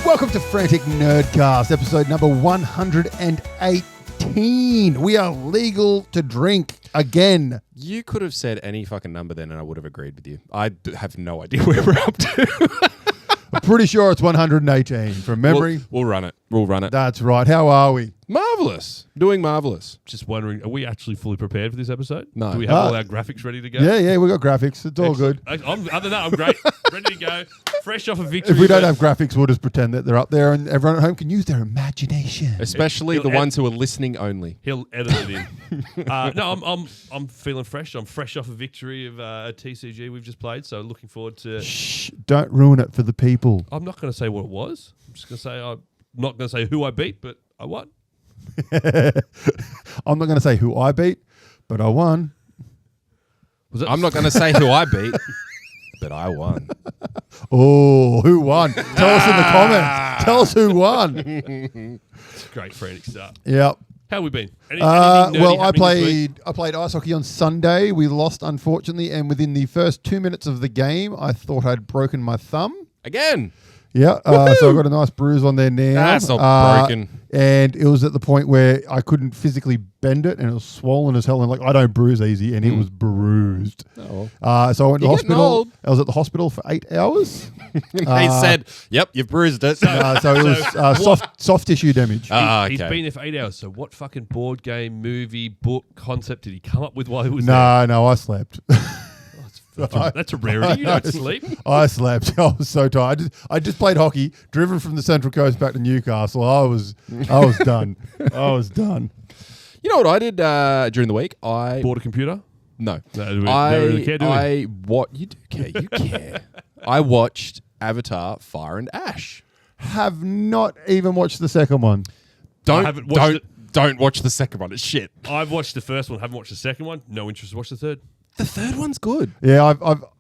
Welcome to Frantic Nerdcast, episode number 118. We are legal to drink again. You could have said any fucking number then and I would have agreed with you. I have no idea where we're up to. I'm pretty sure it's 118 from memory. We'll run it. We'll run it. That's right. How are we? Marvellous. Doing marvellous. Just wondering, are we actually fully prepared for this episode? No. Do we have all our graphics ready to go? Yeah, we got graphics. It's all good. Other than that, I'm great. Ready to go. Fresh off a victory. If we don't have graphics, we'll just pretend that they're up there and everyone at home can use their imagination. Especially the ones who are listening only. He'll edit it in. No, I'm feeling fresh. I'm fresh off a victory of a TCG we've just played, so looking forward to... Shh, don't ruin it for the people. I'm not going to say what it was. I'm just going to say, I'm not going to say who I beat, but I won. I'm not going to say who I beat, but I won. I'm not going to say who I beat, but I won. Oh, who won? Tell us in the comments. Tell us who won. It's a great Frantic start. Yep. How have we been? Well, I played ice hockey on Sunday. We lost, unfortunately, and within the first 2 minutes of the game, I thought I'd broken my thumb. Again. Yeah, so I got a nice bruise on there now. That's not broken. And it was at the point where I couldn't physically bend it, and it was swollen as hell. And like I don't bruise easy, and it was bruised. Oh. So I went to the hospital. Old. I was at the hospital for 8 hours. They said, "Yep, you've bruised it." So it was soft tissue damage. He's been there for 8 hours. So what fucking board game, movie, book, concept did he come up with while he was there? No, I slept. That's a rarity. You don't sleep. I slept. I was so tired. I just played hockey, driven from the Central Coast back to Newcastle. I was done. I was done. You know what I did during the week? I Bought a computer? No. No, we don't really care, do we? You do care. You care. I watched Avatar: Fire and Ash. Have not even watched the second one. Don't watch the second one. It's shit. I've watched the first one. Haven't watched the second one. No interest to watch the third. The third one's good. Yeah,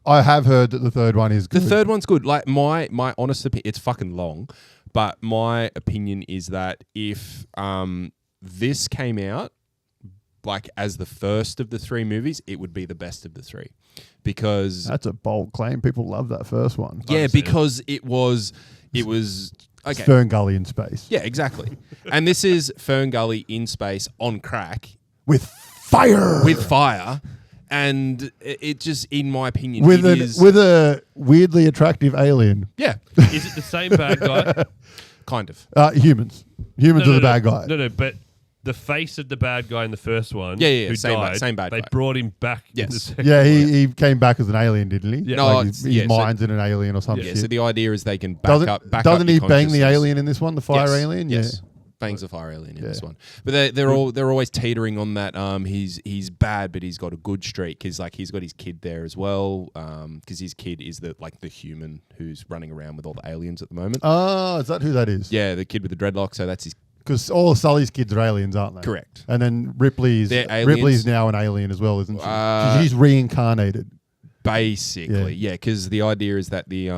I have heard that the third one is good. The third one's good. Like my honest opinion, it's fucking long, but my opinion is that if this came out like as the first of the three movies, it would be the best of the three, because that's a bold claim. People love that first one. Yeah, because it was okay. It's Fern Gully in space. Yeah, exactly. And this is Fern Gully in space on crack with fire. And it just, in my opinion, with a weirdly attractive alien. Yeah. Is it the same bad guy? Kind of. Humans. Humans are the bad guy. No, but the face of the bad guy in the first one. Yeah. Who died, same bad guy. They brought him back. Yes. In the second Yeah, one. he came back as an alien, didn't he? Yeah. No, like his mind's in an alien or something. Yeah, so the idea is they can back up. Doesn't he bang the alien in this one, the fire alien? Yes. Yeah. Bangs the fire alien in this one, but they're always teetering on that. He's bad, but he's got a good streak. He's got his kid there as well. Because his kid is the human who's running around with all the aliens at the moment. Oh, is that who that is? Yeah, the kid with the dreadlocks. So that's his. Because all of Sully's kids are aliens, aren't they? Correct. And then Ripley's now an alien as well, isn't she? She's reincarnated. Basically, yeah, because the idea is that the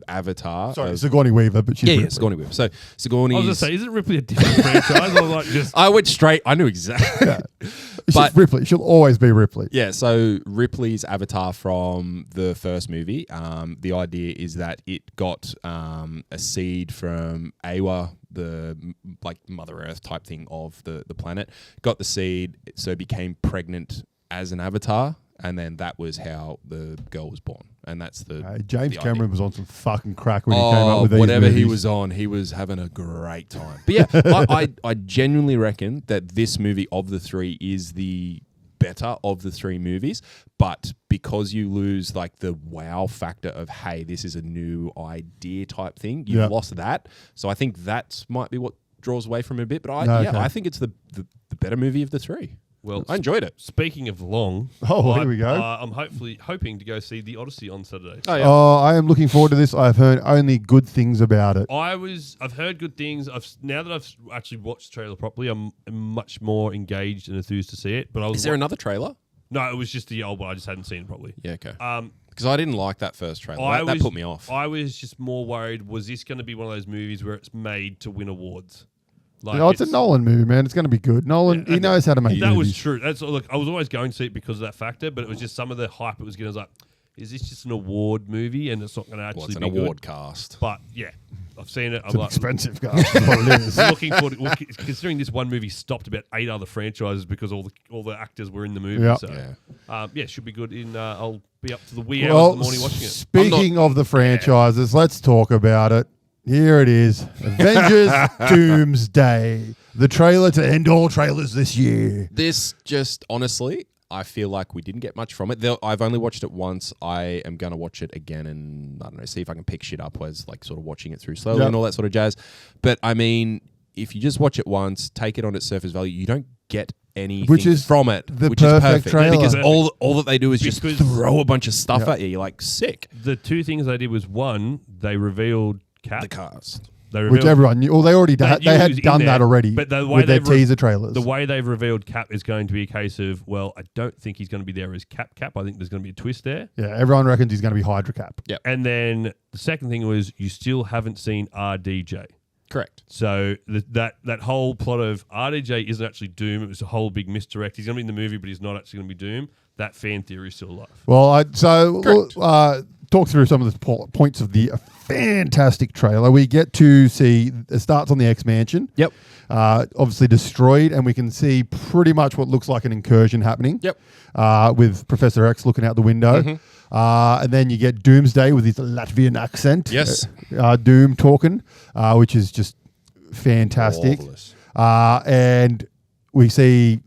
Avatar. Sorry, Sigourney Weaver, but she's Ripley. Sigourney Weaver. So Sigourney. I was going to say, isn't Ripley a different franchise? I went straight. I knew exactly. Yeah. She's Ripley. She'll always be Ripley. Yeah. So Ripley's Avatar from the first movie. The idea is that it got a seed from Awa, the Mother Earth type thing of the planet. Got the seed, so became pregnant as an Avatar. And then that was how the girl was born. And that's James Cameron was on some fucking crack when he came up with these whatever movies. he was on, he was having a great time. But yeah, I genuinely reckon that this movie of the three is the better of the three movies. But because you lose the wow factor of, hey, this is a new idea type thing, you've lost that. So I think that might be what draws away from it a bit. But I think it's the better movie of the three. Well, I enjoyed it. Speaking of long, here we go. I'm hoping to go see The Odyssey on Saturday. Oh, yeah. I am looking forward to this. I've heard only good things about it. I've heard good things. Now that I've actually watched the trailer properly, I'm much more engaged and enthused to see it. But is there another trailer? No, it was just the old one. I just hadn't seen it properly. Yeah, okay. Because I didn't like that first trailer. That put me off. I was just more worried, was this going to be one of those movies where it's made to win awards? It's a Nolan movie, man. It's going to be good. Nolan, he knows how to make movies. That was true. I was always going to see it because of that factor, but it was just some of the hype it was getting. I was like, is this just an award movie and it's not going to actually Well, it's an be award good? cast. But yeah, I've seen it. It's I'm an like, expensive car. That's what it is. looking forward to, well, considering this one movie stopped about 8 other franchises because all the actors were in the movie. Yep. So Yeah. it should be good. I'll be up to the wee hours Well, of the morning watching it. speaking of the franchises, let's talk about it. Here it is. Avengers Doomsday. The trailer to end all trailers this year. This just, honestly, I feel like we didn't get much from it. I've only watched it once. I am going to watch it again and, I don't know, see if I can pick shit up as like sort of watching it through slowly and all that sort of jazz. But, I mean, if you just watch it once, take it on its surface value, you don't get anything from it, which is perfect. trailer. Because all that they do is just throw a bunch of stuff at you. You're like, sick. The two things they did was, one, they revealed Cap. The cast. Which everyone knew. Well, they already they had done that already but the way with their teaser trailers. The way they've revealed Cap is going to be a case of, well, I don't think he's going to be there as Cap. I think there's going to be a twist there. Yeah, everyone reckons he's going to be Hydra Cap. Yeah. And then the second thing was you still haven't seen RDJ. Correct. So that whole plot of RDJ isn't actually Doom. It was a whole big misdirect. He's going to be in the movie, but he's not actually going to be Doom. That fan theory is still alive. Well, talk through some of the points of the fantastic trailer. We get to see it starts on the X-Mansion. Yep. Obviously destroyed, and we can see pretty much what looks like an incursion happening. Yep. With Professor X looking out the window. Mm-hmm. And then you get Doomsday with his Latvian accent. Yes. Doom talking, which is just fantastic. Marvelous. And we see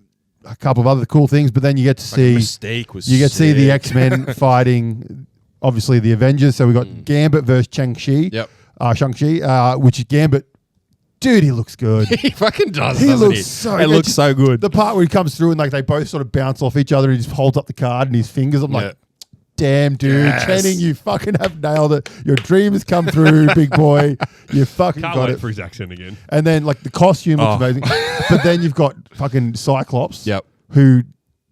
a couple of other cool things, but then you get to see Mystique was you get to see the sick. X-Men fighting, obviously the Avengers. So we got Gambit versus Shang-Chi. Yep. Shang-Chi, which is Gambit. Dude, he looks good. He fucking does. He doesn't looks he? so. It looks so good. The part where he comes through and like they both sort of bounce off each other, and he just holds up the card and his fingers. I'm like, damn, dude, Yes. Channing, you fucking have nailed it. Your dream has come through, big boy. You fucking Can't got wait it. for his accent again. And then like the costume looks amazing, but then you've got fucking Cyclops. Yep. Who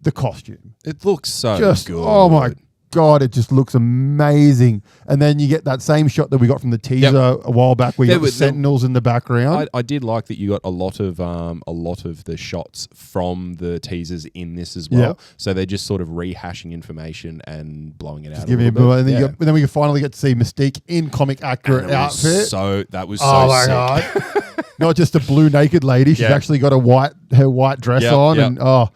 the costume It looks so just good. oh my god, it just looks amazing. And then you get that same shot that we got from the teaser a while back, where you got the Sentinels in the background. I did like that you got a lot of the shots from the teasers in this as well. Yeah. So they're just sort of rehashing information and blowing it out. Give me a bit. And then, and then we can finally get to see Mystique in comic accurate outfit. So that was Oh my sick. god! Not just a blue naked lady; she's actually got her white dress on, and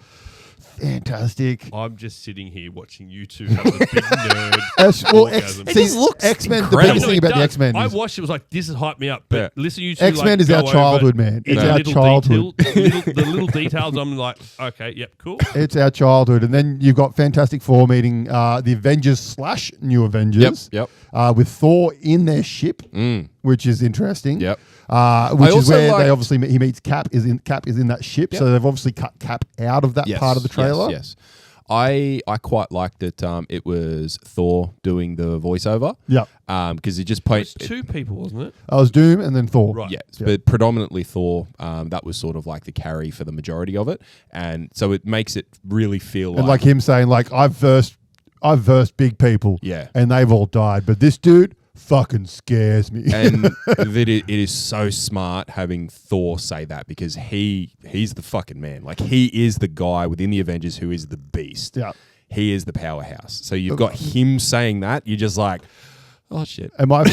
fantastic. I'm just sitting here watching you two have a big nerd. Well, It just looks X-Men. The incredible. biggest thing about the X-Men I is watched it, was like, this has hyped me up. But listen, you two X-Men is go our childhood, over man. in It's the our little childhood. the little details, I'm like, okay, yep, cool. it's our childhood. And then you've got Fantastic Four meeting the Avengers / New Avengers. Yep. With Thor in their ship, which is interesting. Yep. Which is where they obviously he meets Cap. Cap is in that ship, so they've obviously cut Cap out of that part of the trailer. Yes. I quite liked that it was Thor doing the voiceover. Yeah. Because it just It was played. two people, wasn't it? I was Doom and then Thor. Right. Yes, but predominantly Thor. That was sort of like the carry for the majority of it, and so it makes it really feel And like him saying, like, I've versed big people. Yeah. And they've all died. But this dude fucking scares me. and that it is so smart having Thor say that, because he's the fucking man. Like, he is the guy within the Avengers who is the beast. Yeah. He is the powerhouse. So you've got him saying that. You're just like, oh shit. And my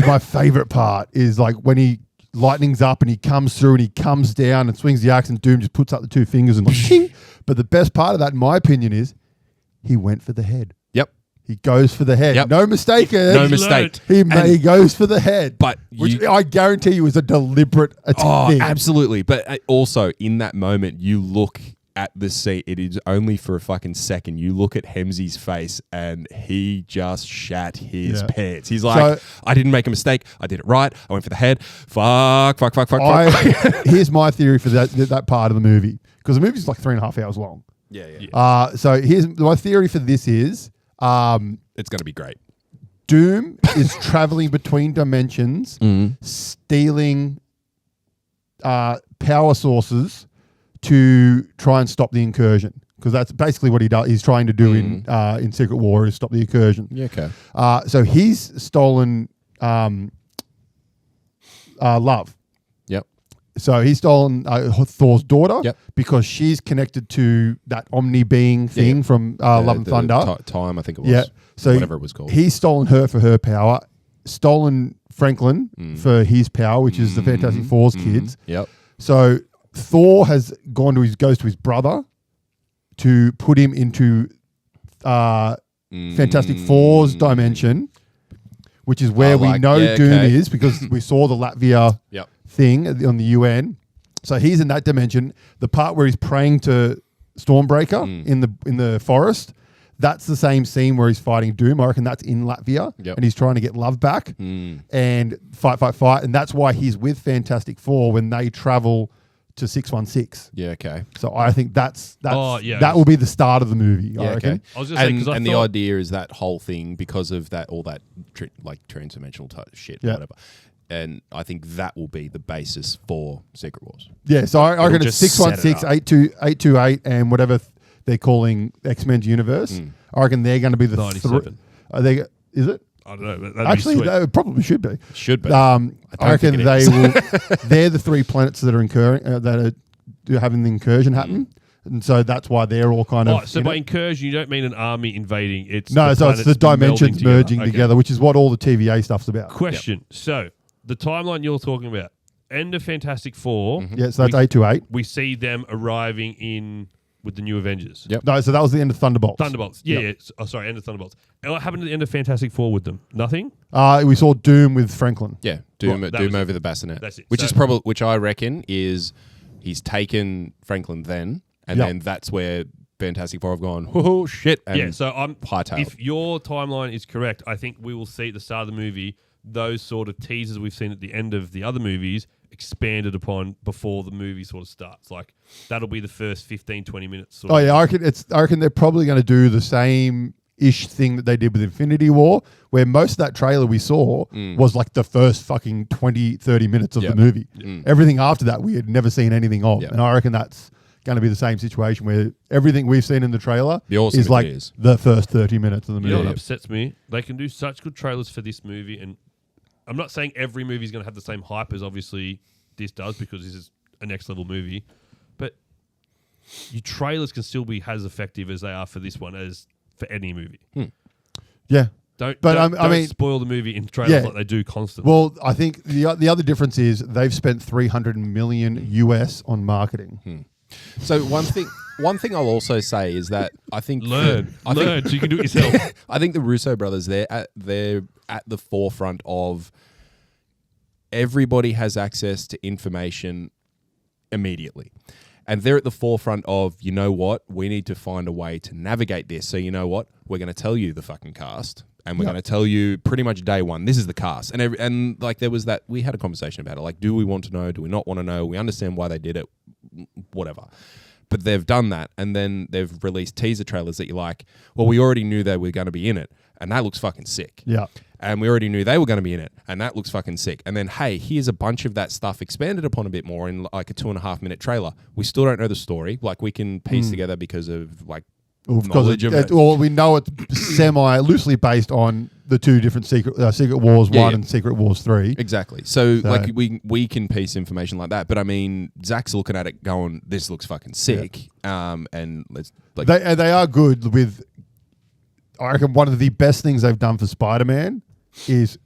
my favorite part is like when he lightning's up and he comes through and he comes down and swings the axe, and Doom just puts up the two fingers and like, ching. But the best part of that, in my opinion, is he went for the head. Yep. He goes for the head. Yep. No mistake. No mistake. He goes for the head. But which I guarantee you is a deliberate attack. Oh, absolutely. But also in that moment, you look at the scene. It is only for a fucking second. You look at Hemsey's face, and he just shat his pants. He's like, I didn't make a mistake. I did it right. I went for the head. Fuck. Here's my theory for that part of the movie, because the movie's like 3.5 hours long. Yeah. So here's my theory for this is It's going to be great. Doom is traveling between dimensions, stealing power sources to try and stop the incursion, because that's basically what he does. He's trying to do in Secret War, is stop the incursion. Yeah, okay. So he's stolen love. Yep. So he's stolen Thor's daughter Yep. because she's connected to that Omni being thing from Love and Thunder. Time, I think it was. Yeah. So whatever it was called. He's stolen her for her power, stolen Franklin for his power, which is the Fantastic Four's kids. Yep. So Thor has goes to his brother to put him into Fantastic Four's dimension, which is where we know Doom is because we saw the Latvia thing on the UN. So he's in that dimension. The part where he's praying to Stormbreaker in the forest, that's the same scene where he's fighting Doom. I reckon that's in Latvia, and he's trying to get love back and fight. And that's why he's with Fantastic Four when they travel to 616. Yeah, okay. So I think that will be the start of the movie. I reckon. Okay. I was just saying, and the idea is that whole thing because of that, all that like transdimensional type shit, whatever. And I think that will be the basis for Secret Wars. Yeah, so I reckon it's 616, 828, and whatever they're calling X-Men's universe. I reckon they're going to be the 97. Is it? I don't know. That'd Actually, be sweet. they probably should be. Should be. I reckon they will. They're the 3 planets that are incurring that are having the incursion happen, and so that's why they're all kind of. So by incursion, you don't mean an army invading. It's no, so it's the dimensions merging Okay. together, which is what all the TVA stuff's about. Question. So the timeline you're talking about, end of Fantastic Four. Yeah, so that's 828. We see them arriving in with the new Avengers. Yep. No, so that was the end of Thunderbolts. Thunderbolts. Yeah. Oh, sorry, end of Thunderbolts. And what happened at the end of Fantastic Four with them? Nothing? We saw Doom with Franklin. Yeah, Doom Right, over the bassinet. That's it. Which So- is probably, which I reckon is he's taken Franklin then, and then that's where Fantastic Four have gone, oh shit. And Yeah, so hightailed. if your timeline is correct, I think we will see at the start of the movie those sort of teasers we've seen at the end of the other movies expanded upon before the movie sort of starts. Like that'll be the first 15, 20 minutes. Sort of. Yeah, I reckon they're probably going to do the same-ish thing that they did with Infinity War, where most of that trailer we saw was like the first fucking 20, 30 minutes of the movie. Everything after that we had never seen anything of. And I reckon that's going to be the same situation where everything we've seen in the trailer is like the first 30 minutes of the movie. You know what upsets me? They can do such good trailers for this movie, and I'm not saying every movie is going to have the same hype as obviously this does because this is a next level movie, but your trailers can still be as effective as they are for this one as for any movie. Yeah. Don't I mean, spoil the movie in trailers like they do constantly. Well, I think the other difference is they've spent $300 million US on marketing. So one thing I'll also say is that I think learn so you can do it yourself. I think the Russo brothers, they're at the forefront of everybody has access to information immediately. And they're at the forefront of, you know what, we need to find a way to navigate this. So you know what, we're going to tell you the fucking cast. And we're going to tell you pretty much day one, this is the cast. And like there was that, we had a conversation about it. Like, do we want to know? Do we not want to know? We understand why they did it, whatever. But they've done that. And then they've released teaser trailers that you're like, well, we already knew they were going to be in it. And that looks fucking sick. Yeah. And we already knew they were going to be in it. And that looks fucking sick. And then, hey, here's a bunch of that stuff expanded upon a bit more in like a 2.5 minute trailer. We still don't know the story. Like we can piece together because of like knowledge of it. Well, we know it's loosely based on the two different Secret Wars 1 and Secret Wars 3. Exactly. So like we can piece information like that. But I mean, Zach's looking at it going, this looks fucking sick. Yeah. And let's like they are good with. I reckon one of the best things they've done for Spider-Man is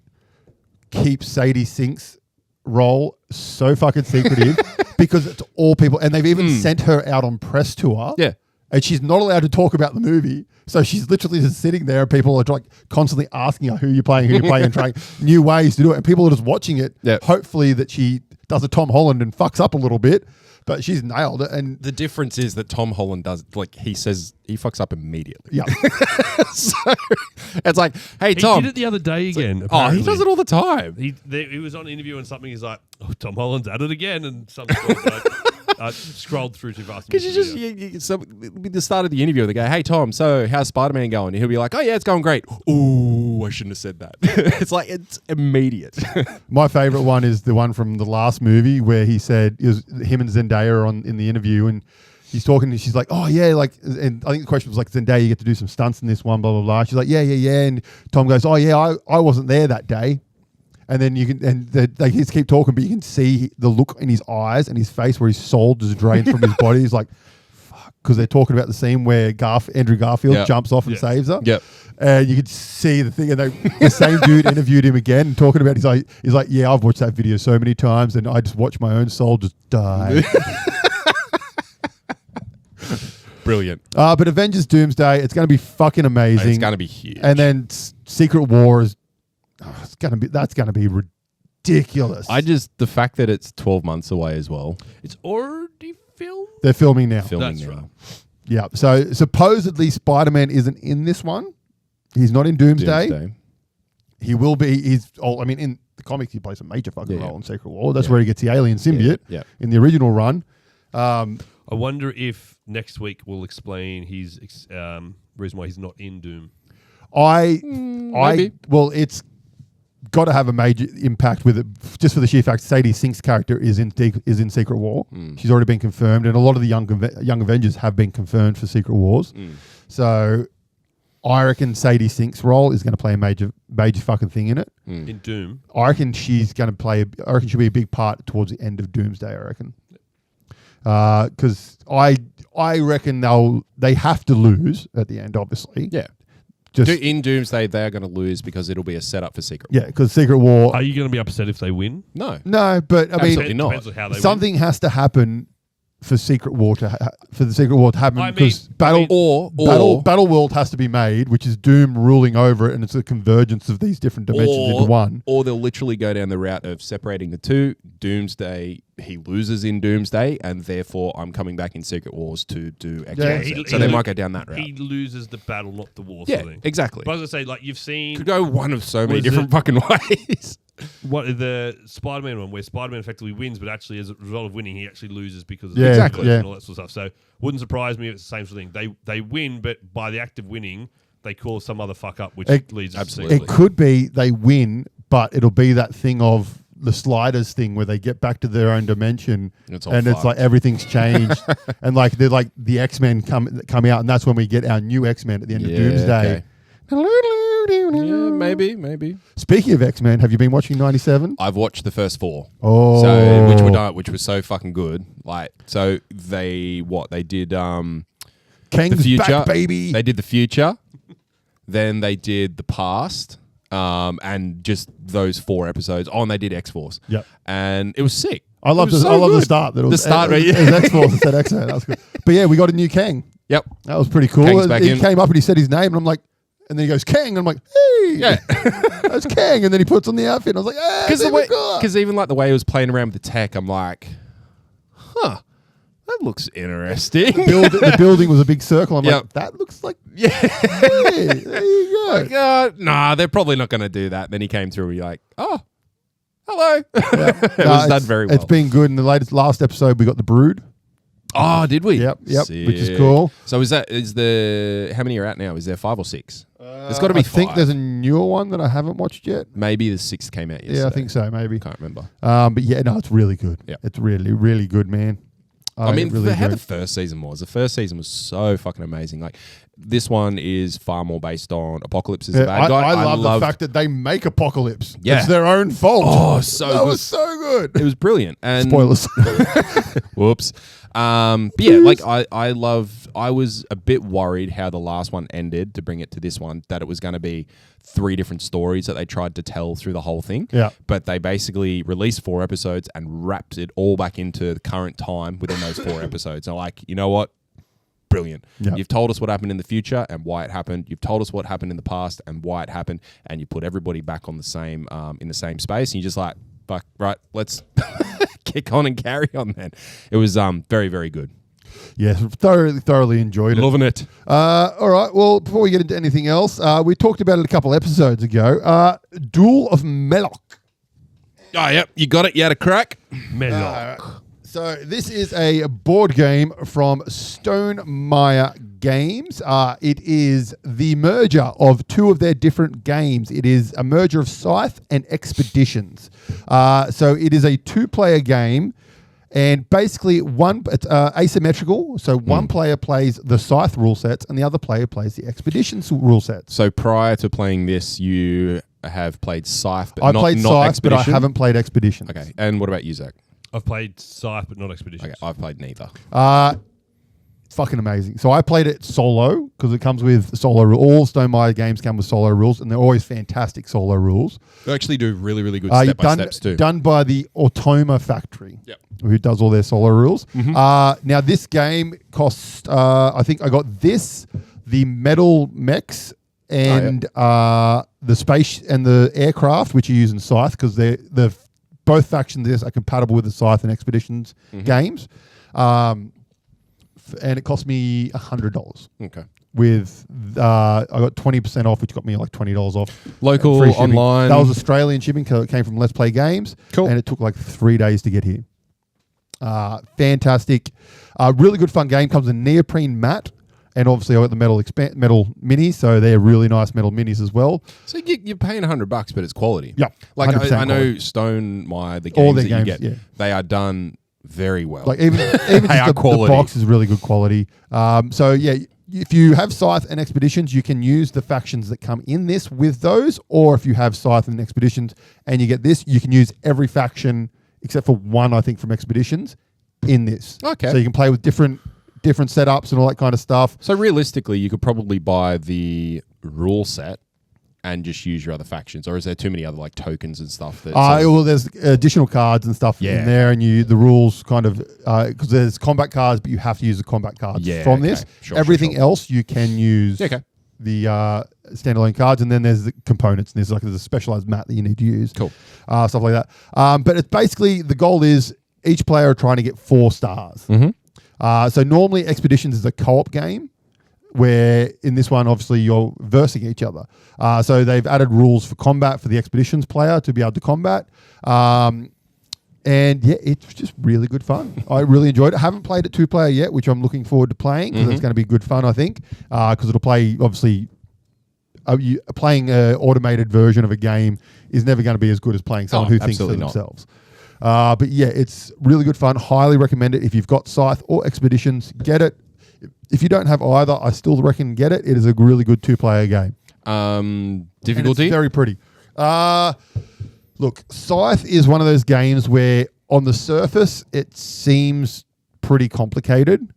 keep Sadie Sink's role so fucking secretive because it's all people, and they've even sent her out on press tour. Yeah. And she's not allowed to talk about the movie. So she's literally just sitting there and people are like constantly asking her who you're playing, and trying new ways to do it. And people are just watching it. Yeah. Hopefully that she does a Tom Holland and fucks up a little bit, but she's nailed it. And the difference is that Tom Holland does, like he says, he fucks up immediately. yeah. So it's like, hey, Tom. He did it the other day again. Like, oh, he does it all the time. He was on an interview and something. He's like, oh, Tom Holland's at it again. And something like, scrolled through too fast. Because it'll be the start of the interview. They go, hey, Tom, so how's Spider-Man going? And he'll be like, oh, yeah, it's going great. Ooh, I shouldn't have said that. It's like, it's immediate. My favorite one is the one from the last movie where he said, it was him and Zendaya are in the interview and he's talking and she's like, oh, yeah, like, and I think the question was like, Zendaya, you get to do some stunts in this one, blah, blah, blah. She's like, yeah. And Tom goes, oh, yeah, I wasn't there that day. And then you can, and they just keep talking, but you can see the look in his eyes and his face where his soul just drains from his body. He's like, fuck, because they're talking about the scene where Andrew Garfield jumps off and saves her. Yep. And you could see the thing, and the same dude interviewed him again, and talking about, he's like, yeah, I've watched that video so many times, and I just watch my own soul just die. Brilliant. But Avengers Doomsday, it's going to be fucking amazing. It's going to be huge. And then Secret War is, that's going to be ridiculous. The fact that it's 12 months away as well. It's already filmed? They're filming now. That's now. right. Yeah. So supposedly Spider-Man isn't in this one. He's not in Doomsday. He will be. In the comics, he plays a major fucking role in Secret War. That's where he gets the alien symbiote in the original run. I wonder if next week we'll explain his reason why he's not in Doom. It's got to have a major impact with it, just for the sheer fact Sadie Sink's character is in Secret War. She's already been confirmed, and a lot of the young Avengers have been confirmed for Secret Wars. So I reckon Sadie Sink's role is going to play a major fucking thing in it. In Doom. I reckon she's going to play. I reckon she'll be a big part towards the end of Doomsday. I reckon, because I reckon they have to lose at the end, obviously. Yeah. Just in Doomsday, they are going to lose because it'll be a setup for Secret War. Yeah, because Secret War. Are you going to be upset if they win? No. No, but I mean, Absolutely not. Depends on how they something has to happen for Secret War to happen, because Battle World has to be made, which is Doom ruling over it, and it's a convergence of these different dimensions into one. Or they'll literally go down the route of separating the two. Doomsday, he loses in Doomsday, and therefore I'm coming back in Secret Wars to do X, Y, Z. So they might go down that route. He loses the battle, not the war. Yeah, sort of thing. exactly. But I was going to say, like, you've seen... Could go one of so many different fucking ways. What the Spider-Man one, where Spider-Man effectively wins, but actually as a result of winning, he actually loses because of exactly. and all that sort of stuff. So wouldn't surprise me if it's the same sort of thing. They win, but by the act of winning, they cause some other fuck up, which leads absolutely. to It could be they win, but it'll be that thing of the sliders thing where they get back to their own dimension, it's like everything's changed, and like they're like the X-Men come out, and that's when we get our new X-Men at the end of Doomsday. Yeah, maybe. Speaking of X-Men, have you been watching 97? I've watched the first 4. Oh, so which was so fucking good. Like, so they did Kang's the future, back, baby. They did the future, then they did the past, and just those 4 episodes. Oh, and they did X-Force. Yep, and it was sick. I love the start. That it was X-Force instead of X-Men. That was good. But yeah, we got a new Kang. Yep, that was pretty cool. He came up and he said his name, and I'm like. And then he goes, Kang. And I'm like, hey, that's Kang. And then he puts on the outfit. And I was like, hey, because even like the way he was playing around with the tech, I'm like, that looks interesting. The building was a big circle. I'm like, that looks like, hey, there you go. Like, nah, they're probably not going to do that. Then he came through and you're like, oh, hello. It was done very well. It's been good. In the last episode, we got the Brood. Oh, did we? Yep, Sick. which is cool. So how many are out now? Is there 5 or 6? There's got to be 5. I think there's a newer one that I haven't watched yet. Maybe the 6th came out yesterday. Yeah, I think so, maybe. Can't remember. But yeah, no, it's really good. Yep. It's really, really good, man. How the first season was. The first season was so fucking amazing. Like, this one is far more based on Apocalypse as the bad guy. I love the fact that they make Apocalypse. Yeah. It's their own fault. Oh, so that good. was so good. It was brilliant. And spoilers. Whoops. But yeah, like I was a bit worried how the last one ended to bring it to this one, that it was going to be 3 different stories that they tried to tell through the whole thing. Yeah. But they basically released 4 episodes and wrapped it all back into the current time within those 4 episodes. And like, you know what? Brilliant. Yeah. You've told us what happened in the future and why it happened. You've told us what happened in the past and why it happened. And you put everybody back on the same in the same space. And you're just like, fuck, right, let's kick on and carry on then. It was very, very good. Yes, thoroughly enjoyed it. Loving it. All right, well, before we get into anything else, we talked about it a couple episodes ago. Duel of Meloch. Oh, yep, you got it. You had a crack. Meloch. So this is a board game from Stonemaier Games. It is the merger of 2 of their different games. It is a merger of Scythe and Expeditions. So it is a 2-player game. And basically, it's asymmetrical. So one player plays the Scythe rule sets and the other player plays the Expeditions rule sets. So prior to playing this, you have played Scythe, but I not, played not Scythe, but I Expedition. haven't played Expeditions. Okay, and what about you, Zach? I've played Scythe, but not Expeditions. Okay, I've played neither. It's fucking amazing. So I played it solo because it comes with solo rules. All Stonemaier games come with solo rules, and they're always fantastic solo rules. They actually do really, really good step-by-steps too. Done by the Automa Factory, Yep. who does all their solo rules. Now, this game cost, I think I got this, the metal mechs, and the space and the aircraft, which you use in Scythe, because the both factions of this are compatible with the Scythe and Expeditions games. And it cost me $100. Okay. With I got 20% off, which got me like $20 off. Local, Free shipping. online. That was Australian shipping because it came from Let's Play Games. Cool. And it took like 3 days to get here. Fantastic. Really good fun game. Comes in neoprene matte. And obviously I got the metal minis, so they're really nice metal minis as well. So you're paying $100, but it's quality. Yeah. Like 100% I know quality. Stonemaier, the All games their that you games, get, yeah. they are done very well. Like even They just are the quality. box is really good quality. So yeah, if you have Scythe and Expeditions, you can use the factions that come in this with those, or if you have Scythe and Expeditions and you get this, you can use every faction except for one, I think, from Expeditions in this. Okay. So you can play with different setups and all that kind of stuff. So realistically, you could probably buy the rule set and just use your other factions, or is there too many other like tokens and stuff? That Well, there's additional cards and stuff in there, and the rules kind of because there's combat cards, but you have to use the combat cards from this. Sure, Everything else you can use the standalone cards, and then there's the components, and there's a specialized mat that you need to use. Cool. Stuff like that. But it's basically the goal is each player are trying to get 4 stars. So normally Expeditions is a co-op game, where in this one, obviously, you're versing each other. So they've added rules for combat for the Expeditions player to be able to combat. And yeah, it's just really good fun. I really enjoyed it. I haven't played it 2-player yet, which I'm looking forward to playing because it's going to be good fun, I think. Because it'll play, obviously, playing an automated version of a game is never going to be as good as playing someone who thinks for themselves. But yeah, it's really good fun. Highly recommend it. If you've got Scythe or Expeditions, get it. If you don't have either, I still reckon get it. It is a really good 2-player game. Difficulty? It's very pretty. Look, Scythe is one of those games where on the surface it seems pretty complicated,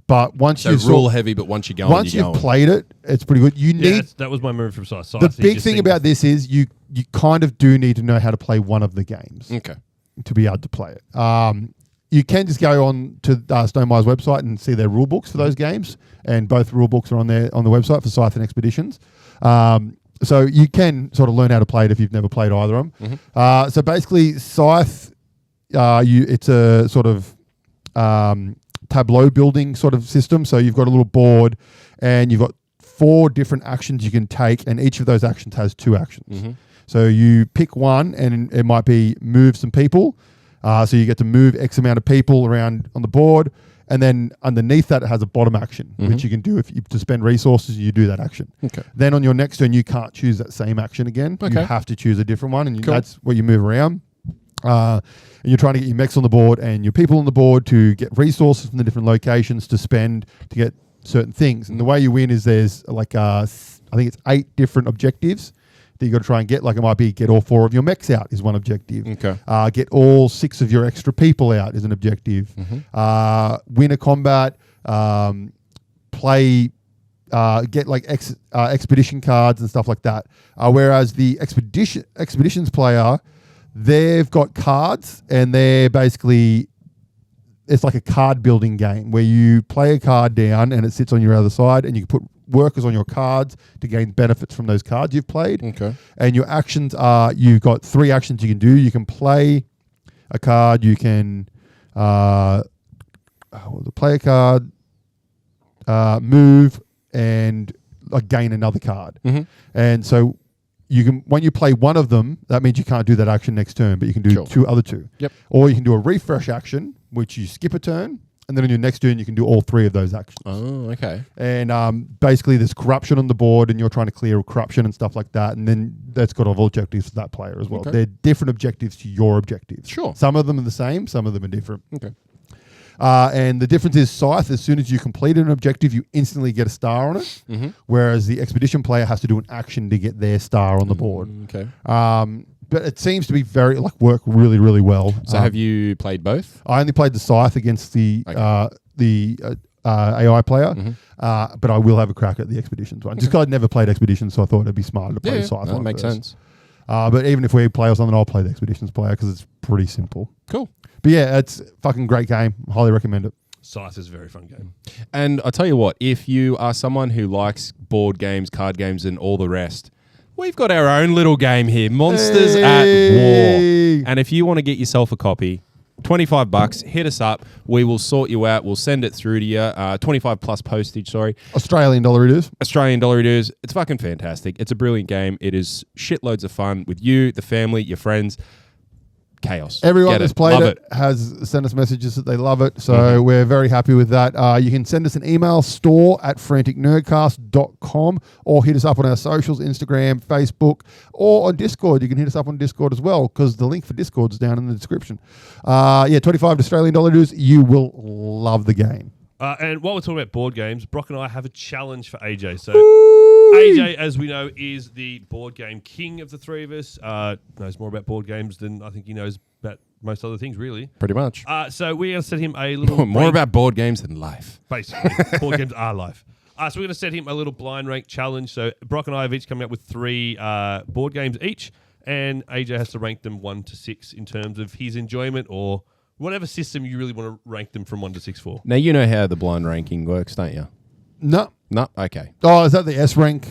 but once you've rule heavy, but once you're going, played it, it's pretty good. You need that was my move from Scythe. the big thing about this is you kind of do need to know how to play one of the games. Okay. To be able to play it. You can just go on to Stonemeier's website and see their rule books for those games, and both rule books are on the website for Scythe and Expeditions. So you can sort of learn how to play it if you've never played either of them. So basically, Scythe, it's a sort of tableau building sort of system. So you've got a little board, and you've got 4 different actions you can take, and each of those actions has 2 actions. So you pick one, and it might be move some people. So you get to move X amount of people around on the board. And then underneath that, it has a bottom action, which you can do if you to spend resources, you do that action. Okay. Then on your next turn, you can't choose that same action again. You have to choose a different one, and that's what you move around. And you're trying to get your mechs on the board and your people on the board to get resources from the different locations to spend to get certain things. And the way you win is there's like, I think it's 8 different objectives that you got to try and get. Like it might be get all 4 of your mechs out is one objective. Okay. Get all 6 of your extra people out is an objective. Win a combat. Play. Get like expedition cards and stuff like that. Whereas the expeditions player, they've got cards, and they're basically, it's like a card building game where you play a card down and it sits on your other side, and you can put workers on your cards to gain benefits from those cards you've played. Okay. And your actions are, you've got 3 actions you can do. You can play a card, you can play a card, move, and gain another card. And so you can, when you play one of them, that means you can't do that action next turn, but you can do 2 other 2. Yep. Or you can do a refresh action, which you skip a turn, and then on your next turn you can do all 3 of those actions. Oh, okay. And basically there's corruption on the board, and you're trying to clear corruption and stuff like that, and then that's got all objectives for that player as well. Okay. They're different objectives to your objectives. Sure. Some of them are the same, some of them are different. Okay. And the difference is Scythe, as soon as you complete an objective, you instantly get a star on it, whereas the Expedition player has to do an action to get their star on the board. Okay. But it seems to be work really, really well. So have you played both? I only played the Scythe against the AI player, but I will have a crack at the Expeditions one. Just because I'd never played Expeditions, so I thought it'd be smarter to play the Scythe one. That makes first. sense. But even if we play or something, I'll play the Expeditions player because it's pretty simple. Cool. But yeah, it's a fucking great game. Highly recommend it. Scythe is a very fun game. And I tell you what, if you are someone who likes board games, card games, and all the rest, we've got our own little game here, Monsters at War. And if you want to get yourself a copy, $25, hit us up. We will sort you out. We'll send it through to you. 25 plus postage, sorry. Australian dollar it is. Australian dollar it is. It's fucking fantastic. It's a brilliant game. It is shitloads of fun with you, the family, your friends. Chaos. Everyone Get that's it. played Love it has sent us messages that they love it. So we're very happy with that. You can send us an email, store@franticnerdcast.com, or hit us up on our socials, Instagram, Facebook, or on Discord. You can hit us up on Discord as well because the link for Discord is down in the description. 25 Australian dollar dues. You will love the game. And while we're talking about board games, Brock and I have a challenge for AJ. So AJ, as we know, is the board game king of the three of us. Knows more about board games than I think he knows about most other things, really. Pretty much. So we're going to set him a little... More about board games than life. Basically. Board games are life. So we're going to set him a little blind rank challenge. So Brock and I have each come up with 3 board games each, and AJ has to rank them 1 to 6 in terms of his enjoyment or whatever system you really want to rank them from 1 to 6 for. Now, you know how the blind ranking works, don't you? No. No? Okay. Oh, is that the S rank?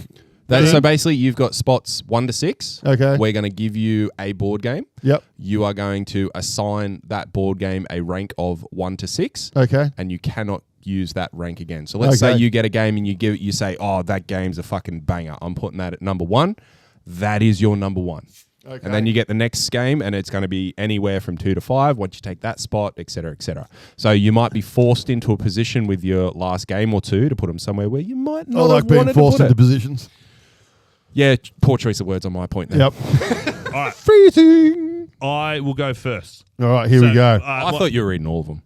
So basically, you've got spots 1 to 6. Okay. We're going to give you a board game. Yep. You are going to assign that board game a rank of 1 to 6. Okay. And you cannot use that rank again. So let's say you get a game and you say, oh, that game's a fucking banger. I'm putting that at number 1. That is your number 1. Okay. And then you get the next game, and it's going to be anywhere from 2 to 5 once you take that spot, et cetera, et cetera. So you might be forced into a position with your last game or two to put them somewhere where you might not I like being forced into positions. Yeah, poor choice of words on my point there. Yep. All right. Freezing. I will go first. All right, here we go. I thought you were reading all of them.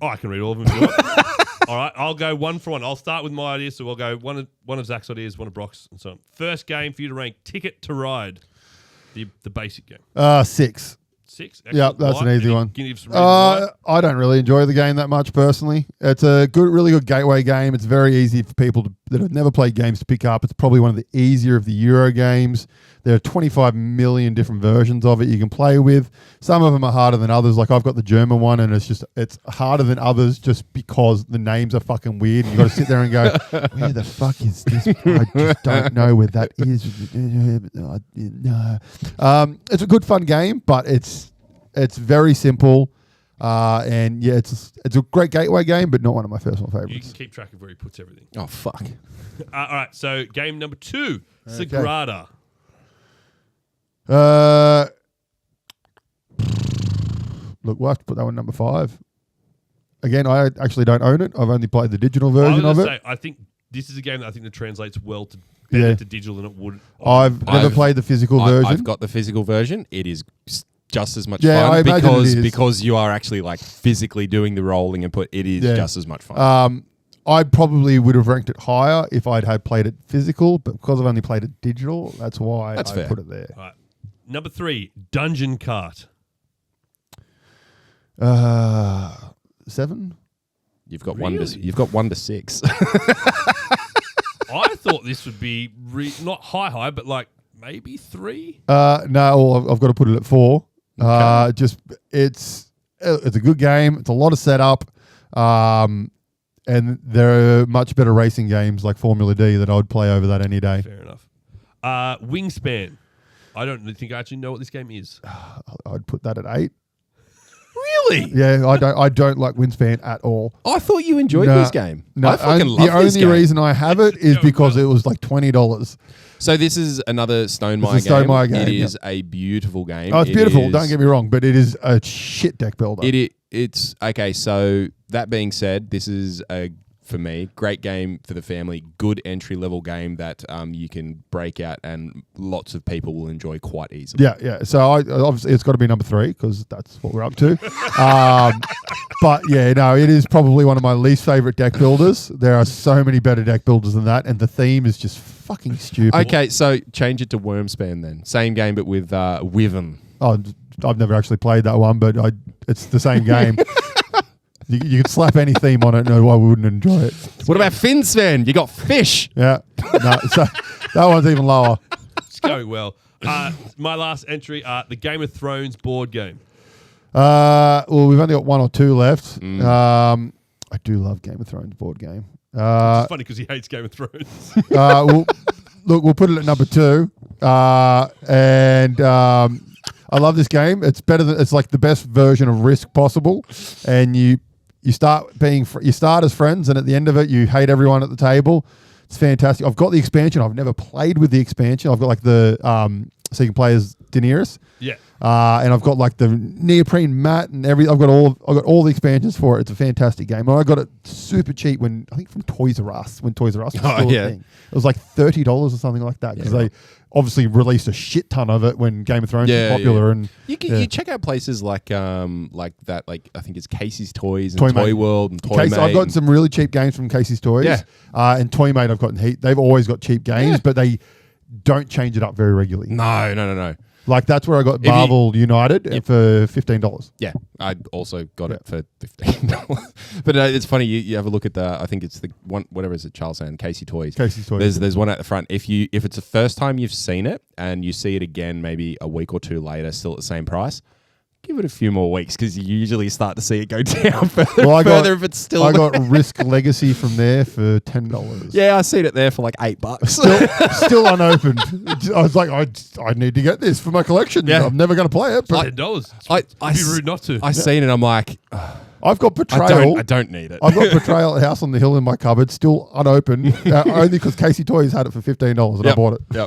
Oh, I can read all of them if you want. All right, I'll go 1 for 1. I'll start with my ideas, so we'll go one of Zach's ideas, 1 of Brock's, and so on. First game for you to rank, Ticket to Ride. The basic game. 6. 6? Yep, that's an easy one. Can you give some reasons why? I don't really enjoy the game that much personally. It's a really good gateway game. It's very easy for people that have never played games to pick up. It's probably one of the easier of the Euro games. There are 25 million different versions of it you can play with. Some of them are harder than others. Like I've got the German one, and it's harder than others just because the names are fucking weird. You've got to sit there and go, where the fuck is this? I just don't know where that is. No. It's a good fun game, but it's very simple. And yeah, it's a great gateway game, but not one of my personal favorites. You can keep track of where he puts everything. Oh, fuck. All right, so game number 2, Sagrada. Look, we'll have to put that one number 5. Again, I actually don't own it. I've only played the digital version of it. I think this is a game that I think that translates well to better to digital than it would. I've never played the physical version. I've got the physical version. It is just as much I fun imagine because you are actually like physically doing the rolling and it is just as much fun. I probably would have ranked it higher if had played it physical, but because I've only played it digital, that's why I put it there. All right. Number 3, Dungeon Cart. 7. You've got Really? You've got 1 to 6. I thought this would be not high, but like maybe 3. No, I've got to put it at 4. Okay. It's a good game. It's a lot of setup. And there are much better racing games like Formula D that I would play over that any day. Fair enough. Wingspan. I don't think I actually know what this game is. I'd put that at 8. Really? Yeah, I don't like Wingspan at all. I thought you enjoyed this game. No, I fucking love the this only game. reason I have it is because it was like $20. So this is another Stonemaier It's a Stonemaier game, It is a beautiful game. Oh, it's beautiful. Don't get me wrong, but it is a shit deck builder. It's okay. So that being said, this is for me. Great game for the family. Good entry level game that you can break out and lots of people will enjoy quite easily. Yeah. So obviously it's got to be number 3 because that's what we're up to. But yeah, no, it is probably one of my least favorite deck builders. There are so many better deck builders than that, and the theme is just fucking stupid. Okay, so change it to Wormspan then. Same game but with Wyvern. Oh, I've never actually played that one, but it's the same game. You could slap any theme on it, and I wouldn't enjoy it. What about Finsven? You got fish. Yeah, no, so that one's even lower. It's going well. My last entry, the Game of Thrones board game. Well, we've only got 1 or 2 left. I do love Game of Thrones board game. It's funny because he hates Game of Thrones. We'll put it at number 2. I love this game. It's better than it's like the best version of Risk possible, and you start as friends, and at the end of it, you hate everyone at the table. It's fantastic. I've got the expansion. I've never played with the expansion. I've got like the so you can play as Daenerys. Yeah. And I've got like the neoprene mat and I've got all the expansions for it. It's a fantastic game. And I got it super cheap from Toys R Us when Toys R Us was still a thing. It was like $30 or something like that because they obviously released a shit ton of it when Game of Thrones was popular. And you check out places like that. Like I think it's Casey's Toys and Toy Toy Mate. World and Toy Mate. I've gotten some really cheap games from Casey's Toys. Yeah. And Toy Mate I've gotten heat. They've always got cheap games, but they don't change it up very regularly. No. Like that's where I got Marvel United for $15. Yeah, I also got it for $15. But it's funny, you have a look at I think it's the one, whatever is it, Charles and Casey's Toys. There's one at the front. If it's the first time you've seen it and you see it again maybe a week or 2 later, still at the same price, give it a few more weeks because you usually start to see it go down further if it's still. I got Risk Legacy from there for $10. Yeah, I seen it there for like $8. Still unopened. I was like, I need to get this for my collection. Yeah. I'm never going to play it. But $10. It'd be rude not to. I seen it. I'm like, I've got Betrayal. I don't need it. I've got Betrayal at House on the Hill in my cupboard, still unopened, only because Casey Toys had it for $15 and I bought it. Yep.